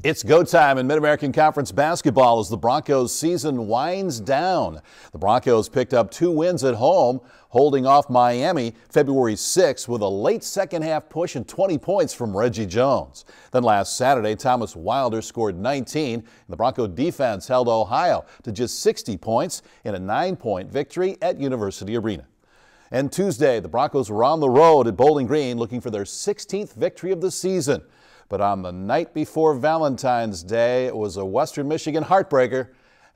It's go time in Mid-American Conference basketball as the Broncos season winds down. The Broncos picked up 2 wins at home, holding off Miami February 6th with a late second half push and 20 points from Reggie Jones. Then last Saturday, Thomas Wilder scored 19 and the Bronco defense held Ohio to just 60 points in a 9-point victory at University Arena. And Tuesday, the Broncos were on the road at Bowling Green looking for their 16th victory of the season. But on the night before Valentine's Day, it was a Western Michigan heartbreaker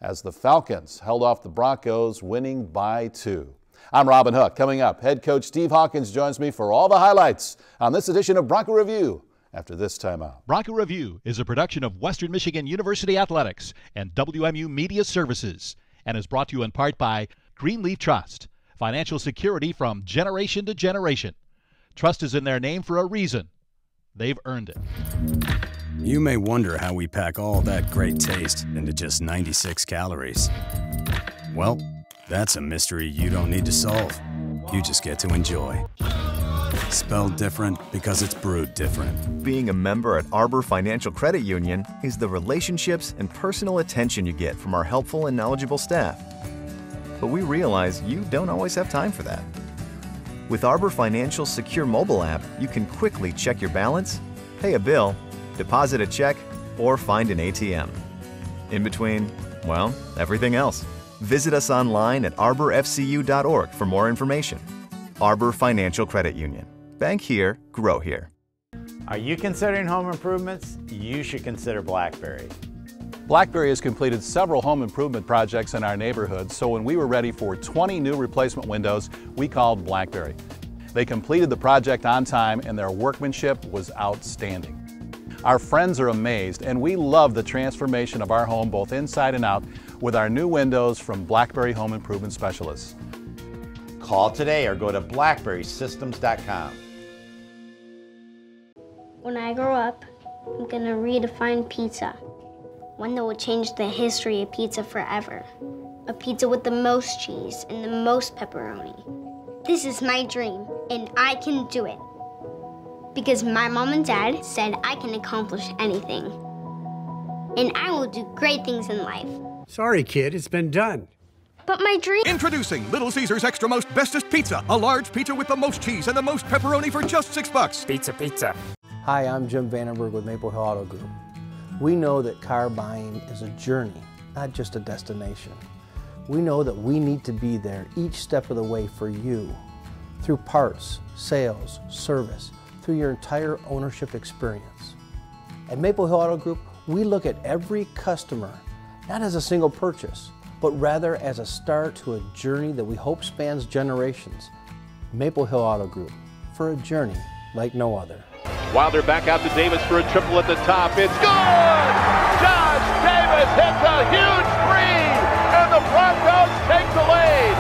as the Falcons held off the Broncos, winning by 2. I'm Robin Hook. Coming up, head coach Steve Hawkins joins me for all the highlights on this edition of Bronco Review after this timeout. Bronco Review is a production of Western Michigan University Athletics and WMU Media Services and is brought to you in part by Greenleaf Trust, financial security from generation to generation. Trust is in their name for a reason. They've earned it. You may wonder how we pack all that great taste into just 96 calories. Well, that's a mystery you don't need to solve. You just get to enjoy. Spelled different because it's brewed different. Being a member at Arbor Financial Credit Union is the relationships and personal attention you get from our helpful and knowledgeable staff. But we realize you don't always have time for that. With Arbor Financial's secure mobile app, you can quickly check your balance, pay a bill, deposit a check, or find an ATM. In between, well, everything else. Visit us online at arborfcu.org for more information. Arbor Financial Credit Union. Bank here, grow here. Are you considering home improvements? You should consider Blackberry. Blackberry has completed several home improvement projects in our neighborhood, so when we were ready for 20 new replacement windows, we called Blackberry. They completed the project on time and their workmanship was outstanding. Our friends are amazed and we love the transformation of our home both inside and out with our new windows from Blackberry Home Improvement Specialists. Call today or go to blackberrysystems.com. When I grow up, I'm gonna redefine pizza. One that will change the history of pizza forever. A pizza with the most cheese and the most pepperoni. This is my dream, and I can do it. Because my mom and dad said I can accomplish anything. And I will do great things in life. Sorry, kid, it's been done. But my dream... Introducing Little Caesars Extra Most Bestest Pizza. A large pizza with the most cheese and the most pepperoni for just $6. Pizza, pizza. Hi, I'm Jim Vandenberg with Maple Hill Auto Group. We know that car buying is a journey, not just a destination. We know that we need to be there each step of the way for you, through parts, sales, service, through your entire ownership experience. At Maple Hill Auto Group, we look at every customer, not as a single purchase, but rather as a start to a journey that we hope spans generations. Maple Hill Auto Group, for a journey like no other. Wilder back out to Davis for a triple at the top. It's good! Josh Davis hits a huge three, and the Broncos take the lead.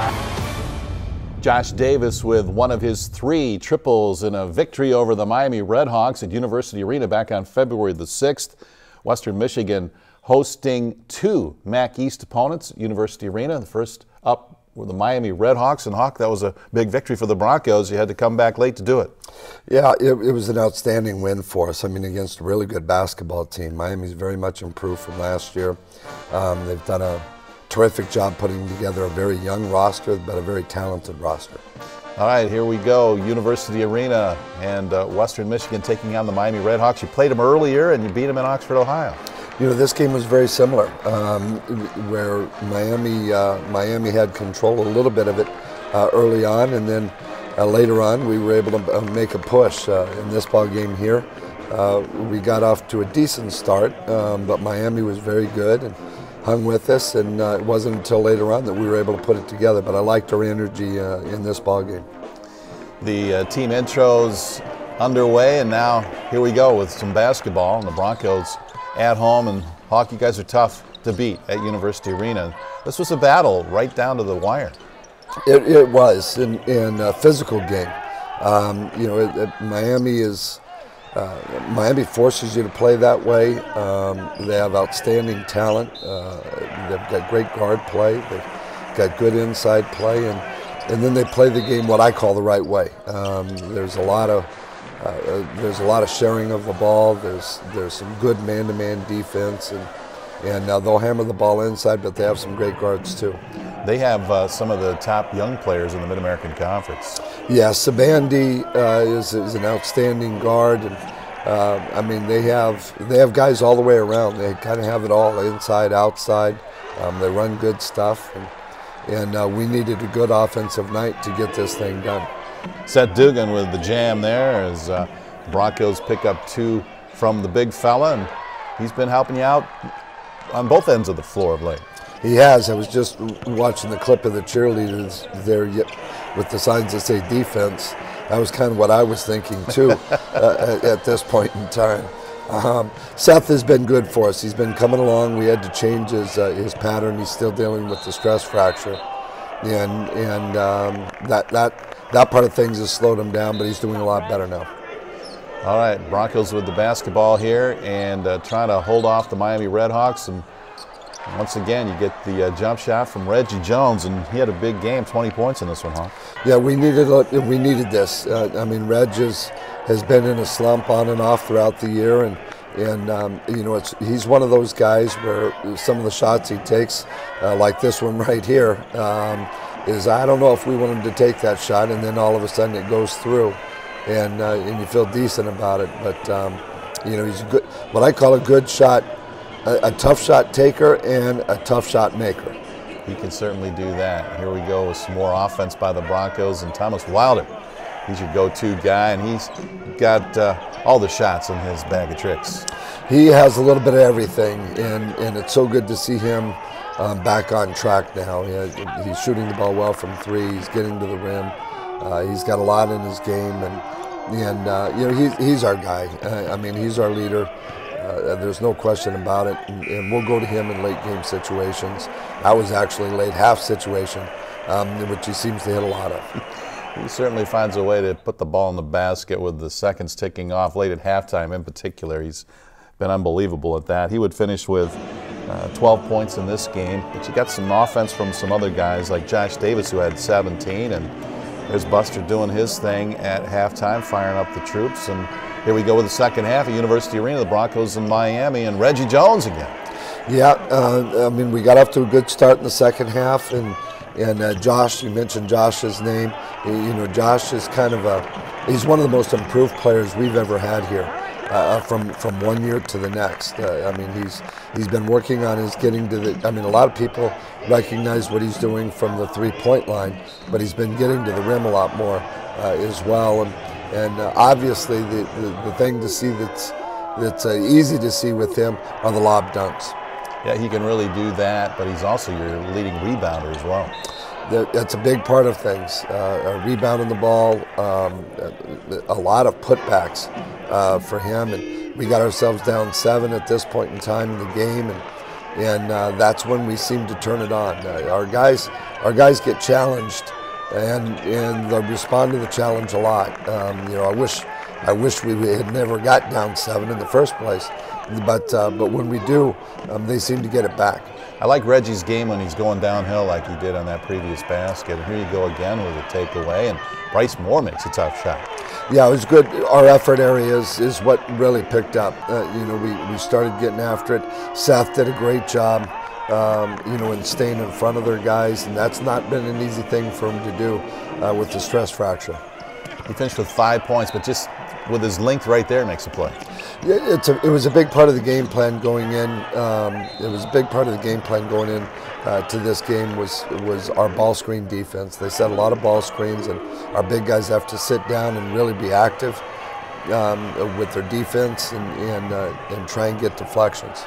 Josh Davis with one of his 3 triples in a victory over the Miami Redhawks at University Arena back on February the 6th. Western Michigan hosting 2 MAC East opponents at University Arena. The first up were the Miami Redhawks, and Hawk, that was a big victory for the Broncos. You had to come back late to do it. Yeah, it was an outstanding win for us. I mean, against a really good basketball team. Miami's very much improved from last year. They've done a terrific job putting together a very young roster, but a very talented roster. All right, here we go. University Arena and Western Michigan taking on the Miami Redhawks. You played them earlier and you beat them in Oxford, Ohio. You know, this game was very similar, where Miami had control a little bit of it early on, and then later on we were able to make a push. In this ball game here, we got off to a decent start, but Miami was very good and hung with us, and it wasn't until later on that we were able to put it together. But I liked our energy in this ball game. The team intro's underway, and now here we go with some basketball, and the Broncos at home, and Hawk, you guys are tough to beat at University Arena. This was a battle right down to the wire. It was in a physical game. You know, Miami forces you to play that way. They have outstanding talent. They've got great guard play. They've got good inside play, and then they play the game what I call the right way. There's a lot of There's a lot of sharing of the ball. There's some good man-to-man defense, and they'll hammer the ball inside, but they have some great guards too. They have some of the top young players in the Mid-American Conference. Yeah, Sabandi is an outstanding guard, and I mean they have guys all the way around. They kind of have it all, inside, outside. They run good stuff, and we needed a good offensive night to get this thing done. Seth Dugan with the jam there as Broncos pick up 2 from the big fella, and he's been helping you out on both ends of the floor of late. He has. I was just watching the clip of the cheerleaders there with the signs that say defense. That was kind of what I was thinking too at this point in time. Seth has been good for us. He's been coming along. We had to change his pattern. He's still dealing with the stress fracture, and that part of things has slowed him down, but he's doing a lot better now. All right, Broncos with the basketball here and trying to hold off the Miami Redhawks. And once again, you get the jump shot from Reggie Jones, and he had a big game, 20 points in this one, huh? Yeah, we needed this. I mean, Reg has been in a slump on and off throughout the year, and you know, he's one of those guys where some of the shots he takes, like this one right here, is I don't know if we want him to take that shot, and then all of a sudden it goes through, and you feel decent about it. But you know, he's a good, what I call a good shot. A tough shot taker and a tough shot maker. He can certainly do that. Here we go with some more offense by the Broncos, and Thomas Wilder. He's your go-to guy, and he's got all the shots in his bag of tricks. He has a little bit of everything, and it's so good to see him back on track now. He's shooting the ball well from 3. He's getting to the rim. He's got a lot in his game, and you know, he's our guy. I mean, he's our leader. There's no question about it, and we'll go to him in late game situations. That was actually a late half situation, which he seems to hit a lot of. He certainly finds a way to put the ball in the basket with the seconds ticking off late at halftime in particular. He's been unbelievable at that. He would finish with 12 points in this game, but you got some offense from some other guys like Josh Davis, who had 17, and there's Buster doing his thing at halftime, firing up the troops. And here we go with the second half at University Arena, the Broncos in Miami, and Reggie Jones again. Yeah, I mean, we got off to a good start in the second half, and Josh, you mentioned Josh's name. You know, Josh is kind of he's one of the most improved players we've ever had here, from one year to the next. I mean, he's been working on his getting to the, I mean, a lot of people recognize what he's doing from the three-point line, but he's been getting to the rim a lot more as well. And obviously, the thing to see that's easy to see with him are the lob dunks. Yeah, he can really do that, but he's also your leading rebounder as well. That's a big part of things. Rebounding the ball, a lot of putbacks for him, and we got ourselves down 7 at this point in time in the game, and that's when we seem to turn it on. Our guys get challenged, and they'll respond to the challenge a lot. You know, I wish we had never got down 7 in the first place, but when we do, they seem to get it back. I like Reggie's game when he's going downhill like he did on that previous basket. And here you go again with a takeaway, and Bryce Moore makes a tough shot. Yeah, it was good. Our effort areas is what really picked up. You know, we started getting after it. Seth did a great job, you know, in staying in front of their guys, and that's not been an easy thing for him to do with the stress fracture. He finished with 5 points, but just with his length right there makes a play. Yeah, it was a big part of the game plan going in. It was a big part of the game plan going in to this game was our ball screen defense. They set a lot of ball screens, and our big guys have to sit down and really be active with their defense and try and get deflections.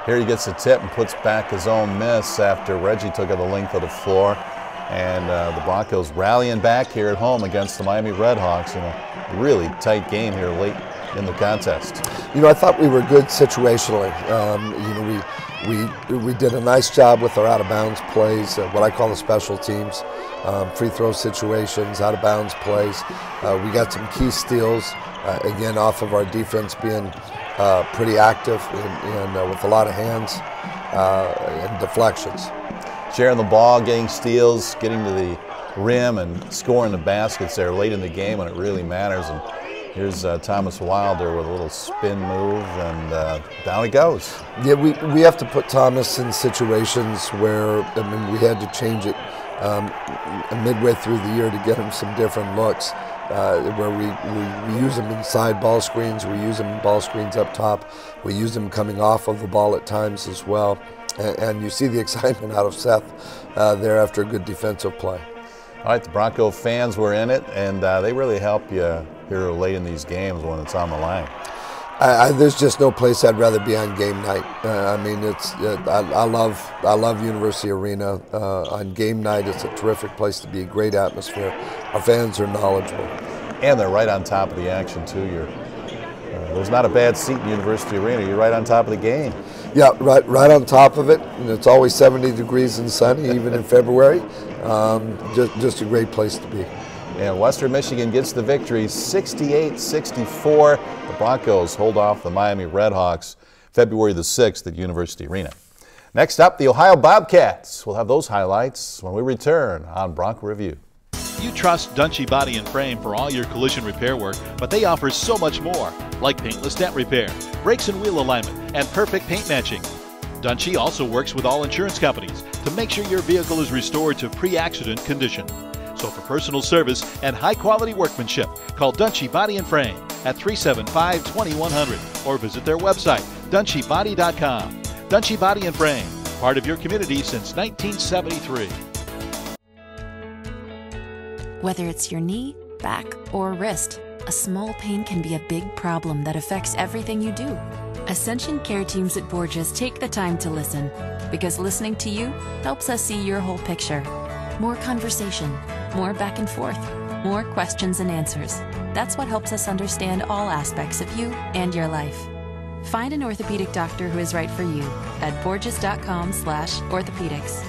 Here he gets a tip and puts back his own miss after Reggie took it the length of the floor. And the Broncos rallying back here at home against the Miami Redhawks in a really tight game here late in the contest. You know, I thought we were good situationally. You know, we did a nice job with our out-of-bounds plays, what I call the special teams, free throw situations, out-of-bounds plays. We got some key steals, again, off of our defense being pretty active and with a lot of hands and deflections. Sharing the ball, getting steals, getting to the rim, and scoring the baskets there late in the game when it really matters. And Here's Thomas Wilder with a little spin move, and down he goes. Yeah, we have to put Thomas in situations where, I mean, we had to change it midway through the year to get him some different looks, where we use him inside ball screens, we use him in ball screens up top, we use him coming off of the ball at times as well. And you see the excitement out of Seth there after a good defensive play. All right, the Bronco fans were in it, and they really help you here late in these games when it's on the line. There's just no place I'd rather be on game night. I mean, I love University Arena on game night. It's a terrific place to be, a great atmosphere. Our fans are knowledgeable, and they're right on top of the action too. There's not a bad seat in University Arena. You're right on top of the game. Yeah, right on top of it. And it's always 70 degrees and sunny, even in February. Just a great place to be. And Western Michigan gets the victory, 68-64. The Broncos hold off the Miami Redhawks February the 6th at University Arena. Next up, the Ohio Bobcats. We'll have those highlights when we return on Bronco Review. You trust Dunshee Body and Frame for all your collision repair work, but they offer so much more, like paintless dent repair, brakes and wheel alignment, and perfect paint matching. Dunshee also works with all insurance companies to make sure your vehicle is restored to pre-accident condition. So for personal service and high-quality workmanship, call Dunshee Body and Frame at 375-2100 or visit their website, DunsheeBody.com. Dunshee Body and Frame, part of your community since 1973. Whether it's your knee, back, or wrist, a small pain can be a big problem that affects everything you do. Ascension care teams at Borgias take the time to listen, because listening to you helps us see your whole picture. More conversation, more back and forth, more questions and answers. That's what helps us understand all aspects of you and your life. Find an orthopedic doctor who is right for you at borgias.com/orthopedics.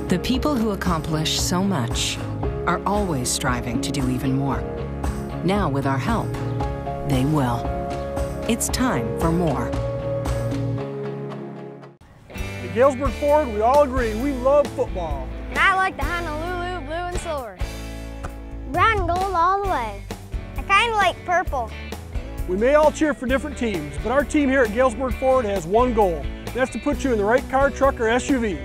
The people who accomplish so much are always striving to do even more. Now, with our help, they will. It's time for more. At Galesburg Ford, we all agree we love football. And I like the Honolulu blue and silver. Brown and gold all the way. I kind of like purple. We may all cheer for different teams, but our team here at Galesburg Ford has one goal. And that's to put you in the right car, truck, or SUV.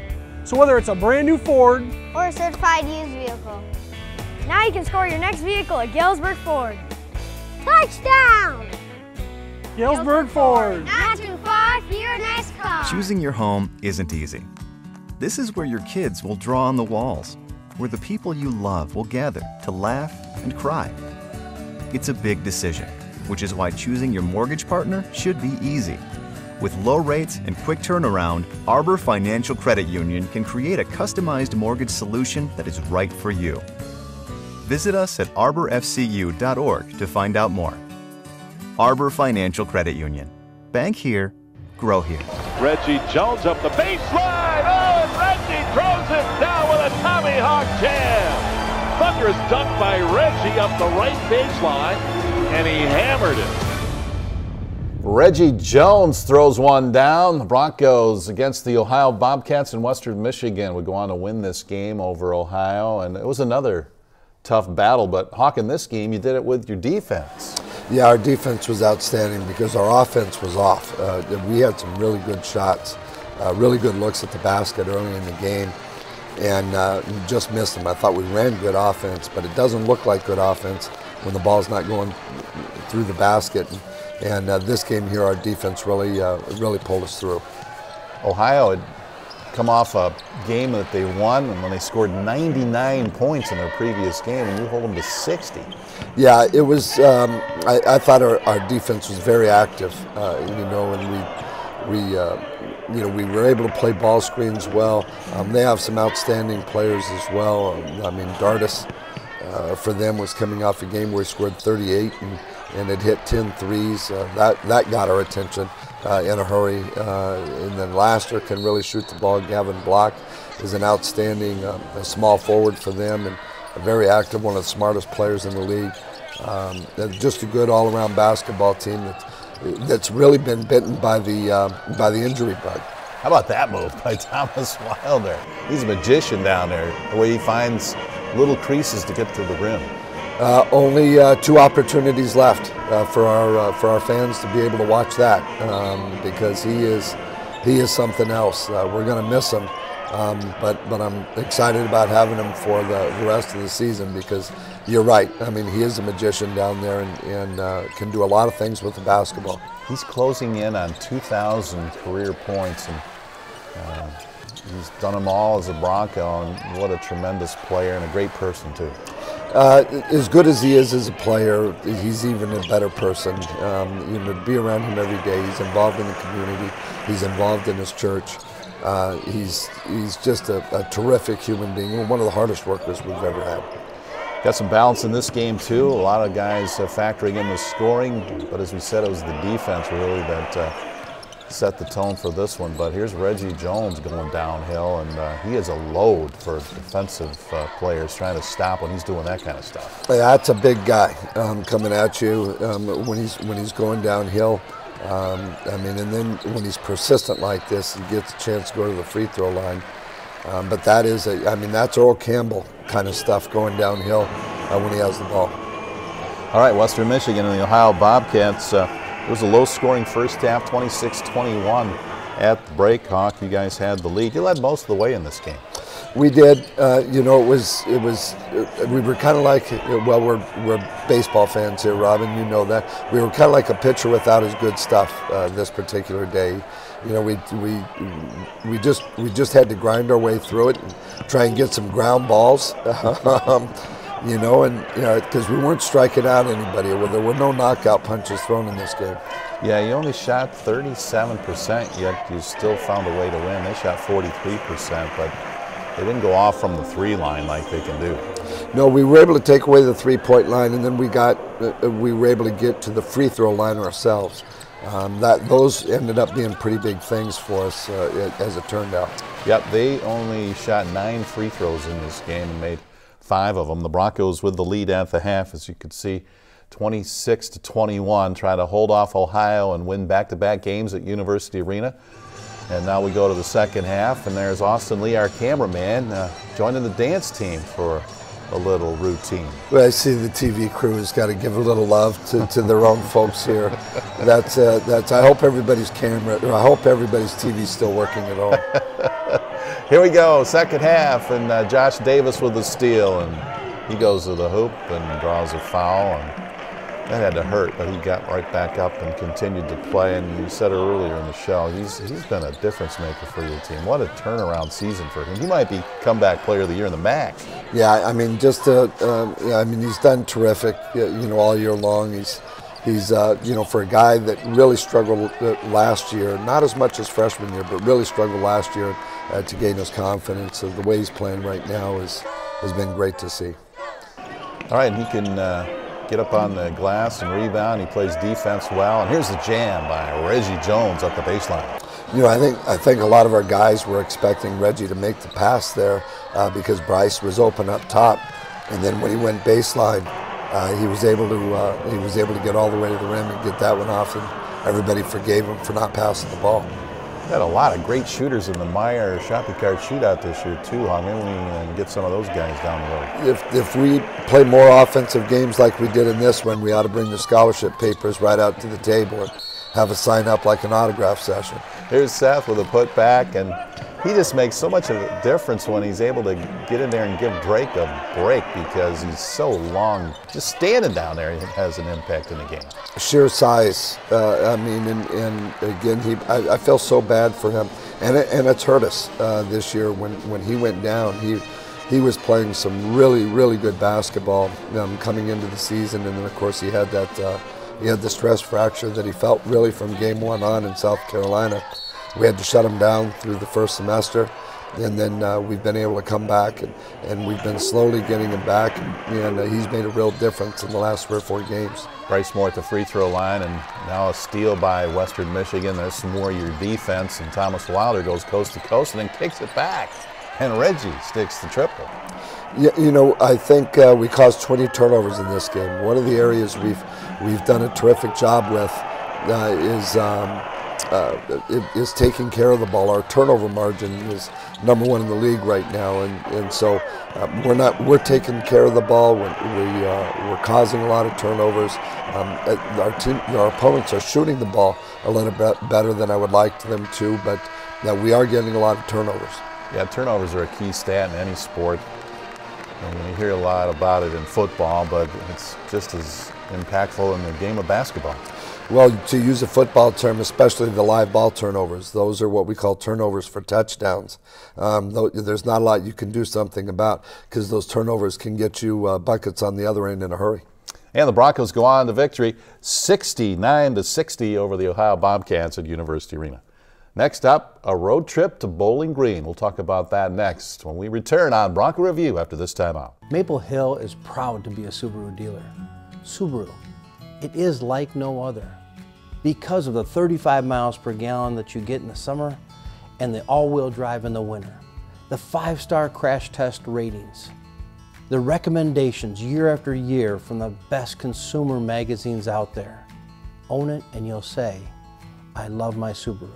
So whether it's a brand new Ford or a certified used vehicle, now you can score your next vehicle at Galesburg Ford. Touchdown! Galesburg Ford. Not too far for your next car. Choosing your home isn't easy. This is where your kids will draw on the walls, where the people you love will gather to laugh and cry. It's a big decision, which is why choosing your mortgage partner should be easy. With low rates and quick turnaround, Arbor Financial Credit Union can create a customized mortgage solution that is right for you. Visit us at arborfcu.org to find out more. Arbor Financial Credit Union. Bank here, grow here. Reggie Jones up the baseline. Oh, and Reggie throws it down with a Tommy Hawk jam. Thunderous dunk by Reggie up the right baseline, and he hammered it. Reggie Jones throws one down. The Broncos against the Ohio Bobcats in Western Michigan would go on to win this game over Ohio, and it was another tough battle. But Hawk, in this game, you did it with your defense. Yeah, our defense was outstanding because our offense was off. We had some really good shots, really good looks at the basket early in the game, and just missed them. I thought we ran good offense, but it doesn't look like good offense when the ball's not going through the basket. And this game here, our defense really pulled us through. Ohio had come off a game that they won, and when they scored 99 points in their previous game, and you hold them to 60. Yeah, it was. I thought our defense was very active. And we were able to play ball screens well. They have some outstanding players as well. I mean, Dardis for them was coming off a game where he scored 38 and it hit 10 threes. That got our attention in a hurry. And then Laster can really shoot the ball. Gavin Block is an outstanding small forward for them. very active, one of the smartest players in the league. Just a good all-around basketball team that's really been bitten by the injury bug. How about that move by Thomas Wilder? He's a magician down there, the way he finds little creases to get to the rim. Only 2 opportunities left for our fans to be able to watch that, because he is something else. We're going to miss him, but I'm excited about having him for the rest of the season, because you're right. I mean, he is a magician down there and can do a lot of things with the basketball. He's closing in on 2,000 career points, and he's done them all as a Bronco, and what a tremendous player and a great person too. As good as he is as a player, he's even a better person. You know, to be around him every day, he's involved in the community, he's involved in his church. He's just a terrific human being, one of the hardest workers we've ever had. Got some balance in this game too. A lot of guys factoring in the scoring, but as we said, it was the defense really that set the tone for this one. But here's Reggie Jones going downhill, and he is a load for defensive players trying to stop when he's doing that kind of stuff. Yeah, that's a big guy coming at you when he's going downhill. I mean, and then when he's persistent like this, he gets a chance to go to the free throw line. But that is I mean, that's Earl Campbell kind of stuff going downhill when he has the ball. All right, Western Michigan and the Ohio Bobcats. It was a low-scoring first half, 26-21 at the break. Hawk, you guys had the lead. You led most of the way in this game. We did. You know, we were kind of like, well, we're baseball fans here, Robin. You know that. We were kind of like a pitcher without his good stuff this particular day. You know, we just had to grind our way through it and try and get some ground balls. You know, and because we weren't striking out anybody. Well, there were no knockout punches thrown in this game. Yeah, you only shot 37%, yet you still found a way to win. They shot 43%, but they didn't go off from the 3 line like they can do. No, we were able to take away the 3-point line, and then we were able to get to the free throw line ourselves. Those ended up being pretty big things for us as it turned out. Yep, they only shot 9 free throws in this game and made 5 of them. The Broncos with the lead at the half, as you could see, 26-21, trying to hold off Ohio and win back-to-back games at University Arena. And now we go to the second half, and there's Austin Lee, our cameraman, joining the dance team for a little routine. Well, I see the TV crew has got to give a little love to their own folks here. That's. I hope everybody's I hope everybody's TV's still working at home. Here we go, second half, and Josh Davis with the steal, and he goes to the hoop and draws a foul, and that had to hurt, but he got right back up and continued to play. And you said it earlier in the show, he's been a difference maker for your team. What a turnaround season for him. He might be comeback player of the year in the MAC. Yeah, I mean, I mean, he's done terrific, you know, all year long. He's you know, for a guy that really struggled last year, not as much as freshman year, but really struggled last year to gain his confidence. So the way he's playing right now has been great to see. All right, and he can get up on the glass and rebound. He plays defense well. And here's the jam by Reggie Jones up the baseline. You know, I think a lot of our guys were expecting Reggie to make the pass there because Bryce was open up top, and then when he went baseline, he was able to get all the way to the rim and get that one off, and everybody forgave him for not passing the ball. We had a lot of great shooters in the Meyer Shopping Cart shootout this year too, Hung. Maybe we can get some of those guys down the road. If we play more offensive games like we did in this one, we ought to bring the scholarship papers right out to the table and have a sign up like an autograph session. Here's Seth with a putback, and he just makes so much of a difference when he's able to get in there and give Drake a break because he's so long. Just standing down there has an impact in the game. Sheer size. I mean, and again, I feel so bad for him, and it's hurt us this year when he went down. He was playing some really good basketball coming into the season, and then of course he had the stress fracture that he felt really from game 1 on in South Carolina. We had to shut him down through the first semester, and then we've been able to come back, and we've been slowly getting him back, and he's made a real difference in the last 3 or 4 games. Bryce Moore at the free throw line, and now a steal by Western Michigan. There's some more of your defense, and Thomas Wilder goes coast to coast and then kicks it back, and Reggie sticks the triple. You know, I think we caused 20 turnovers in this game. One of the areas we've done a terrific job with is taking care of the ball. Our turnover margin is #1 in the league right now, and so we're taking care of the ball. We're causing a lot of turnovers. Our opponents are shooting the ball a little bit better than I would like them to, but we are getting a lot of turnovers. Yeah, turnovers are a key stat in any sport. And you hear a lot about it in football, but it's just as impactful in the game of basketball. Well, to use a football term, especially the live ball turnovers, those are what we call turnovers for touchdowns. There's not a lot you can do something about because those turnovers can get you buckets on the other end in a hurry. And the Broncos go on to victory 69-60 over the Ohio Bobcats at University Arena. Next up, a road trip to Bowling Green. We'll talk about that next when we return on Bronco Review after this timeout. Maple Hill is proud to be a Subaru dealer. Subaru, it is like no other because of the 35 miles per gallon that you get in the summer and the all-wheel drive in the winter, the 5-star crash test ratings, the recommendations year after year from the best consumer magazines out there. Own it and you'll say, I love my Subaru.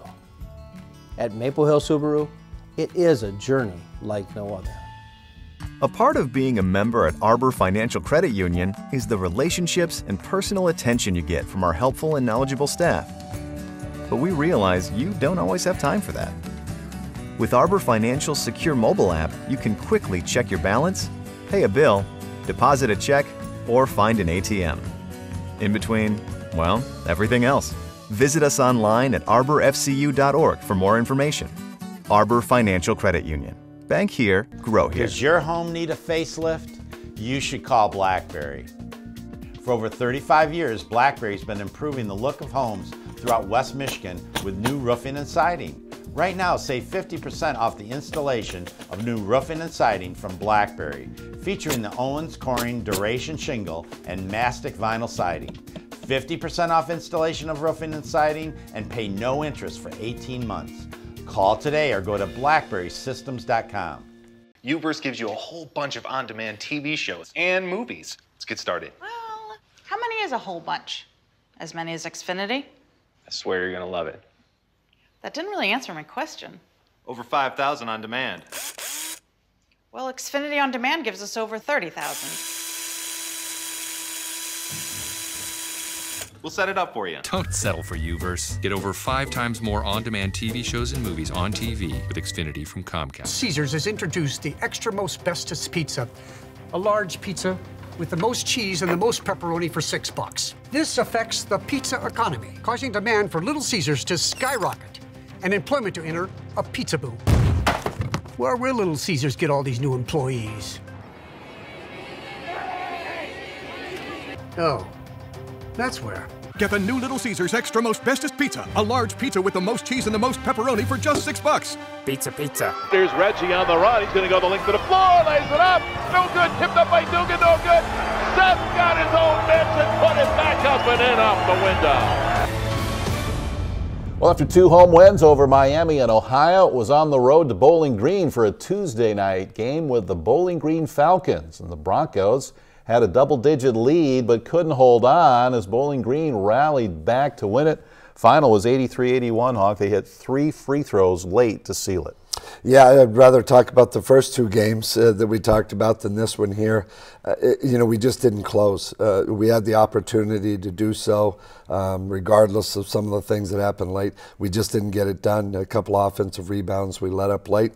At Maple Hill Subaru, it is a journey like no other. A part of being a member at Arbor Financial Credit Union is the relationships and personal attention you get from our helpful and knowledgeable staff. But we realize you don't always have time for that. With Arbor Financial's secure mobile app, you can quickly check your balance, pay a bill, deposit a check, or find an ATM. In between, well, everything else. Visit us online at arborfcu.org for more information. Arbor Financial Credit Union. Bank here, grow here. Does your home need a facelift? You should call BlackBerry. For over 35 years, BlackBerry's been improving the look of homes throughout West Michigan with new roofing and siding. Right now, save 50% off the installation of new roofing and siding from BlackBerry, featuring the Owens Corning Duration Shingle and Mastic Vinyl Siding. 50% off installation of roofing and siding and pay no interest for 18 months. Call today or go to blackberrysystems.com. Uverse gives you a whole bunch of on-demand TV shows and movies. Let's get started. Well, how many is a whole bunch? As many as Xfinity? I swear you're gonna love it. That didn't really answer my question. Over 5,000 on demand. Well, Xfinity On Demand gives us over 30,000. We'll set it up for you. Don't settle for Uverse. Get over 5 times more on-demand TV shows and movies on TV with Xfinity from Comcast. Caesars has introduced the extra most bestest pizza. A large pizza with the most cheese and the most pepperoni for $6. This affects the pizza economy, causing demand for Little Caesars to skyrocket and employment to enter a pizza boom. Where will Little Caesars get all these new employees? Oh, that's where. Get the new Little Caesars Extra Most Bestest Pizza. A large pizza with the most cheese and the most pepperoni for just $6. Pizza, pizza. Here's Reggie on the run. He's going to go the length of the floor. Lays it up. No good. Tipped up by Dugan. No good. Seth got his own miss and put it back up and in off the window. Well, after 2 home wins over Miami and Ohio, it was on the road to Bowling Green for a Tuesday night game with the Bowling Green Falcons. And the Broncos had a double-digit lead but couldn't hold on as Bowling Green rallied back to win it. Final was 83-81, Hawk. They hit 3 free throws late to seal it. Yeah, I'd rather talk about the first 2 games that we talked about than this one here. We just didn't close. We had the opportunity to do so, regardless of some of the things that happened late. We just didn't get it done. A couple offensive rebounds we let up late.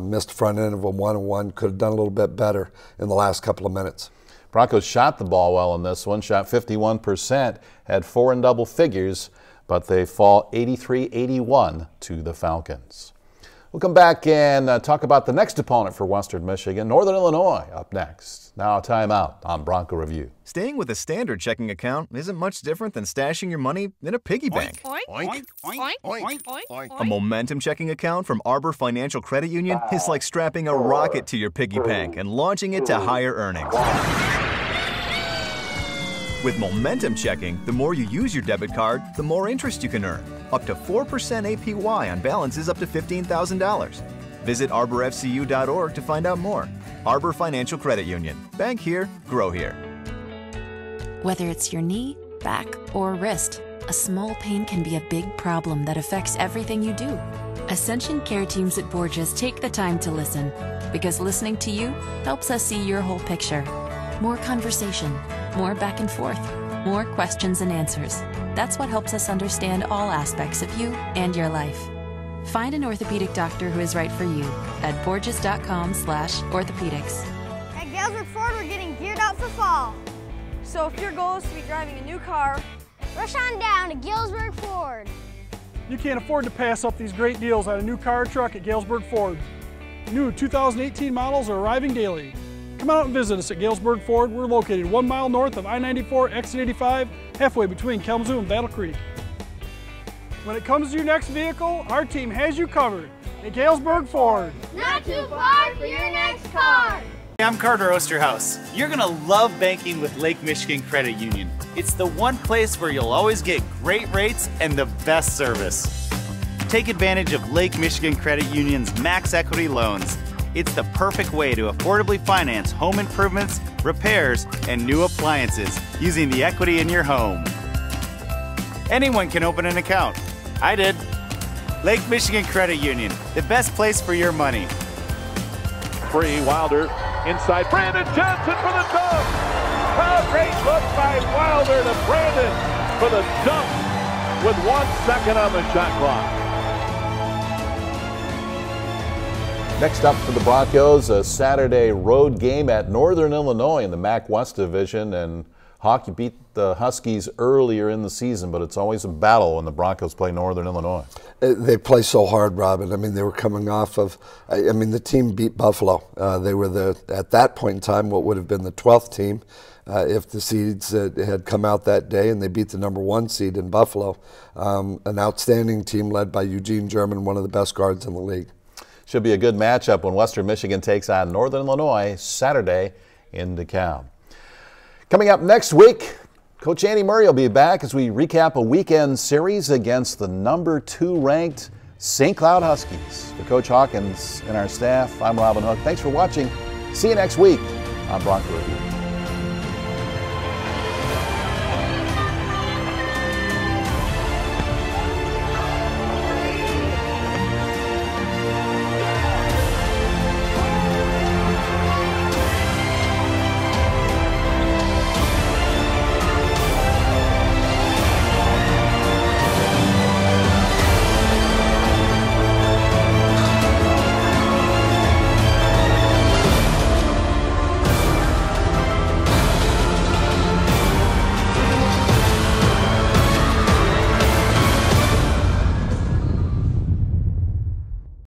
Missed front end of a 1-on-1. Could have done a little bit better in the last couple of minutes. Broncos shot the ball well in this one, shot 51%, had 4 in double figures, but they fall 83-81 to the Falcons. We'll come back and talk about the next opponent for Western Michigan, Northern Illinois, up next. Now a timeout on Bronco Review. Staying with a standard checking account isn't much different than stashing your money in a piggy bank. Oink, oink, oink, oink. A momentum checking account from Arbor Financial Credit Union is like strapping a rocket to your piggy bank and launching it to higher earnings. With momentum checking, the more you use your debit card, the more interest you can earn. Up to 4% APY on balances up to $15,000. Visit arborfcu.org to find out more. Arbor Financial Credit Union. Bank here, grow here. Whether it's your knee, back, or wrist, a small pain can be a big problem that affects everything you do. Ascension Care Teams at Borgias take the time to listen, because listening to you helps us see your whole picture. More conversation, more back and forth, more questions and answers. That's what helps us understand all aspects of you and your life. Find an orthopedic doctor who is right for you at borgias.com/orthopedics. At Galesburg Ford, we're getting geared up for fall. So if your goal is to be driving a new car, rush on down to Galesburg Ford. You can't afford to pass up these great deals on a new car or truck at Galesburg Ford. New 2018 models are arriving daily. Come out and visit us at Galesburg Ford. We're located 1 mile north of I-94, exit 85, halfway between Kalamazoo and Battle Creek. When it comes to your next vehicle, our team has you covered at Galesburg Ford. Not too far for your next car. I'm Carter Osterhaus. You're gonna love banking with Lake Michigan Credit Union. It's the one place where you'll always get great rates and the best service. Take advantage of Lake Michigan Credit Union's max equity loans. It's the perfect way to affordably finance home improvements, repairs, and new appliances using the equity in your home. Anyone can open an account. I did. Lake Michigan Credit Union, the best place for your money. Free, Wilder inside. Brandon Johnson for the dunk. A great look by Wilder to Brandon for the dunk with 1 second on the shot clock. Next up for the Broncos, a Saturday road game at Northern Illinois in the MAC West Division. And Hawk, you beat the Huskies earlier in the season, but it's always a battle when the Broncos play Northern Illinois. They play so hard, Robin. I mean, they were coming off of, the team beat Buffalo. They were at that point in time, what would have been the 12th team if the seeds had come out that day, and they beat the #1 seed in Buffalo. An outstanding team led by Eugene German, one of the best guards in the league. Should be a good matchup when Western Michigan takes on Northern Illinois Saturday in DeKalb. Coming up next week, Coach Andy Murray will be back as we recap a weekend series against the #2 ranked St. Cloud Huskies. For Coach Hawkins and our staff, I'm Robin Hook. Thanks for watching. See you next week on Bronco Review.